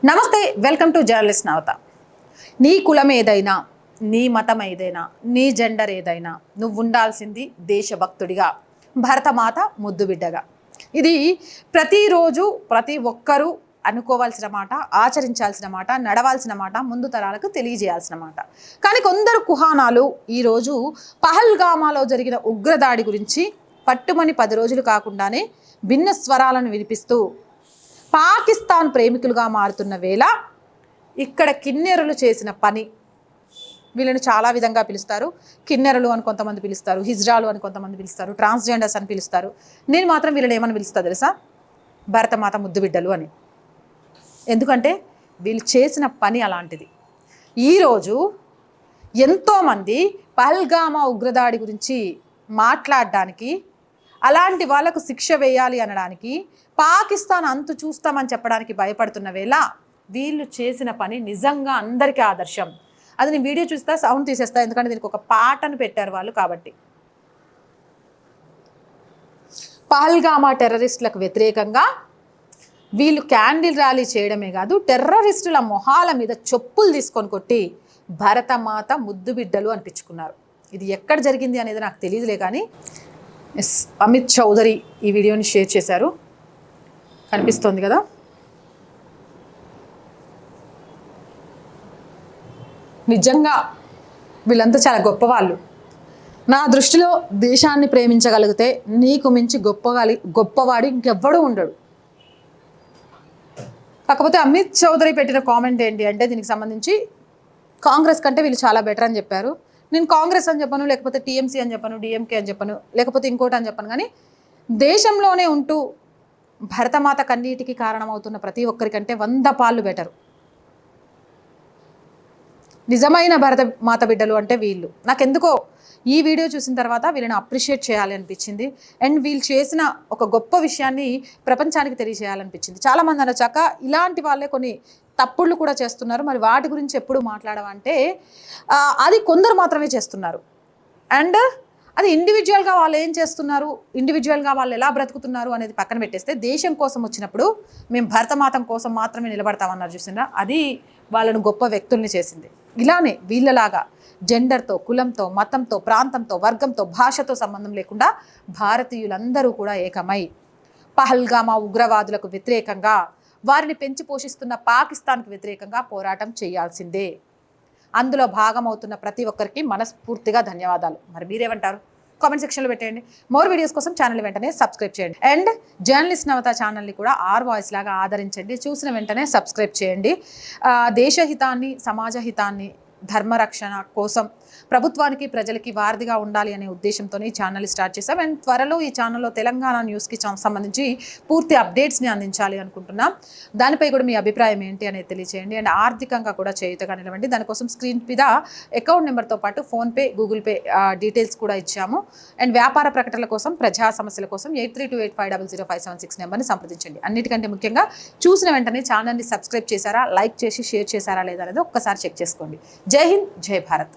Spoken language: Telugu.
నమస్తే, వెల్కమ్ టు జర్నలిస్ట్ నవత. నీ కులం ఏదైనా, నీ మతం ఏదైనా, నీ జెండర్ ఏదైనా, నువ్వు ఉండాల్సింది దేశభక్తుడిగా, భరతమాత ముద్దు బిడ్డగా. ఇది ప్రతిరోజు ప్రతి ఒక్కరూ అనుకోవాల్సిన మాట, ఆచరించాల్సిన మాట, నడవాల్సిన మాట, ముందు తరాలకు తెలియజేయాల్సిన మాట. కానీ కొందరు కుహానాలు ఈరోజు పహల్గామాలో జరిగిన ఉగ్రదాడి గురించి పట్టుమని 10 రోజులు కాకుండానే భిన్న స్వరాలను వినిపిస్తూ పాకిస్తాన్ ప్రేమికులుగా మారుతున్న వేళ ఇక్కడ కిన్నెరలు చేసిన పని, వీళ్ళని చాలా విధంగా పిలుస్తారు. కిన్నెరలు అని కొంతమంది పిలుస్తారు, హిజ్రాలు అని కొంతమంది పిలుస్తారు, ట్రాన్స్జెండర్స్ అని పిలుస్తారు. నేను మాత్రం వీళ్ళని ఏమని పిలుస్తా తెలుసా? భరతమాత ముద్దు బిడ్డలు అని. ఎందుకంటే వీళ్ళు చేసిన పని అలాంటిది. ఈరోజు ఎంతోమంది పహల్గామా ఉగ్రదాడి గురించి మాట్లాడడానికి, అలాంటి వాళ్ళకు శిక్ష వేయాలి అనడానికి, పాకిస్తాన్ అంతు చూస్తామని చెప్పడానికి భయపడుతున్న వేళ వీళ్ళు చేసిన పని నిజంగా అందరికీ ఆదర్శం. అది నేను వీడియో చూస్తా, సౌండ్ తీసేస్తా, ఎందుకంటే దీనికి ఒక పాటను పెట్టారు వాళ్ళు కాబట్టి. పహల్గామా టెర్రరిస్టులకు వ్యతిరేకంగా వీళ్ళు క్యాండిల్ ర్యాలీ చేయడమే కాదు, టెర్రరిస్టుల మొహాల మీద చెప్పులు తీసుకొని కొట్టి భరతమాత ముద్దు బిడ్డలు అనిపించుకున్నారు. ఇది ఎక్కడ జరిగింది అనేది నాకు తెలియదులే, కానీ అమిత్ చౌదరి ఈ వీడియోని షేర్ చేశారు. కనిపిస్తోంది కదా. నిజంగా వీళ్ళంతా చాలా గొప్పవాళ్ళు. నా దృష్టిలో దేశాన్ని ప్రేమించగలిగితే నీకు మించి గొప్పవాడు ఇంకెవ్వడూ ఉండడు. కాకపోతే అమిత్ చౌదరి పెట్టిన కామెంట్ ఏంటి అంటే, దీనికి సంబంధించి కాంగ్రెస్ కంటే వీళ్ళు చాలా బెటర్ అని చెప్పారు. నేను కాంగ్రెస్ అని చెప్పను, లేకపోతే టీఎంసీ అని చెప్పను, డిఎంకే అని చెప్పను, లేకపోతే ఇంకోటి అని చెప్పను, కానీ దేశంలోనే ఉంటూ భరతమాత కన్నీటికి కారణమవుతున్న ప్రతి ఒక్కరికంటే 100 పాళ్ళు బెటరు. నిజమైన భరతమాత బిడ్డలు అంటే వీళ్ళు. నాకెందుకో ఈ వీడియో చూసిన తర్వాత వీళ్ళని అప్రిషియేట్ చేయాలి అనిపించింది. అండ్ వీళ్ళు చేసిన ఒక గొప్ప విషయాన్ని ప్రపంచానికి తెలియజేయాలనిపించింది. చాలామంది అనొచ్చాక ఇలాంటి వాళ్ళే కొన్ని తప్పుళ్ళు కూడా చేస్తున్నారు, మరి వాటి గురించి ఎప్పుడు మాట్లాడమంటే అది కొందరు మాత్రమే చేస్తున్నారు. అండ్ అది ఇండివిజువల్గా వాళ్ళు ఏం చేస్తున్నారు, ఇండివిజువల్గా వాళ్ళు ఎలా బ్రతుకుతున్నారు అనేది పక్కన పెట్టేస్తే, దేశం కోసం వచ్చినప్పుడు మేము భరతమాతం కోసం మాత్రమే నిలబడతామన్నారు చూసిందా, అది వాళ్ళను గొప్ప వ్యక్తుల్ని చేసింది. ఇలానే వీళ్ళలాగా జెండర్తో, కులంతో, మతంతో, ప్రాంతంతో, వర్గంతో, భాషతో సంబంధం లేకుండా భారతీయులందరూ కూడా ఏకమై పహల్గామా ఉగ్రవాదులకు వ్యతిరేకంగా, వారిని పెంచి పోషిస్తున్న పాకిస్తాన్కు వ్యతిరేకంగా పోరాటం చేయాల్సిందే. అందులో భాగమవుతున్న ప్రతి ఒక్కరికి మనస్ఫూర్తిగా ధన్యవాదాలు. మరి మీరేమంటారు? కామెంట్ సెక్షన్లో పెట్టేయండి. మోర్ వీడియోస్ కోసం ఛానల్ వెంటనే సబ్స్క్రైబ్ చేయండి. అండ్ జర్నలిస్ట్ నవత ఛానల్ని కూడా ఆర్ వాయిస్ లాగా ఆదరించండి. చూసిన వెంటనే సబ్స్క్రైబ్ చేయండి. దేశహితాన్ని, సమాజ హితాన్ని, ధర్మరక్షణ కోసం ప్రభుత్వానికి, ప్రజలకి వారధిగా ఉండాలి అనే ఉద్దేశంతో ఈ ఛానల్ స్టార్ట్ చేశాం. అండ్ త్వరలో ఈ ఛానల్లో తెలంగాణ న్యూస్కి సంబంధించి పూర్తి అప్డేట్స్ని అందించాలి అనుకుంటున్నాం. దానిపై కూడా మీ అభిప్రాయం ఏంటి అనేది తెలియజేయండి. అండ్ ఆర్థికంగా కూడా చేయుతగా నిలవండి. దానికోసం స్క్రీన్ మీద అకౌంట్ నెంబర్తో పాటు ఫోన్పే, గూగుల్ పే డీటెయిల్స్ కూడా ఇచ్చాము. అండ్ వ్యాపార ప్రకటనల కోసం, ప్రజా సమస్యల కోసం 8328500576 నెంబర్ని సంప్రదించండి. అన్నిటికంటే ముఖ్యంగా చూసిన వెంటనే ఛానల్ని సబ్స్క్రైబ్ చేశారా, లైక్ చేసి షేర్ చేశారా లేదా అనేది ఒక్కసారి చెక్ చేసుకోండి. జై హింద్, జై భారత్.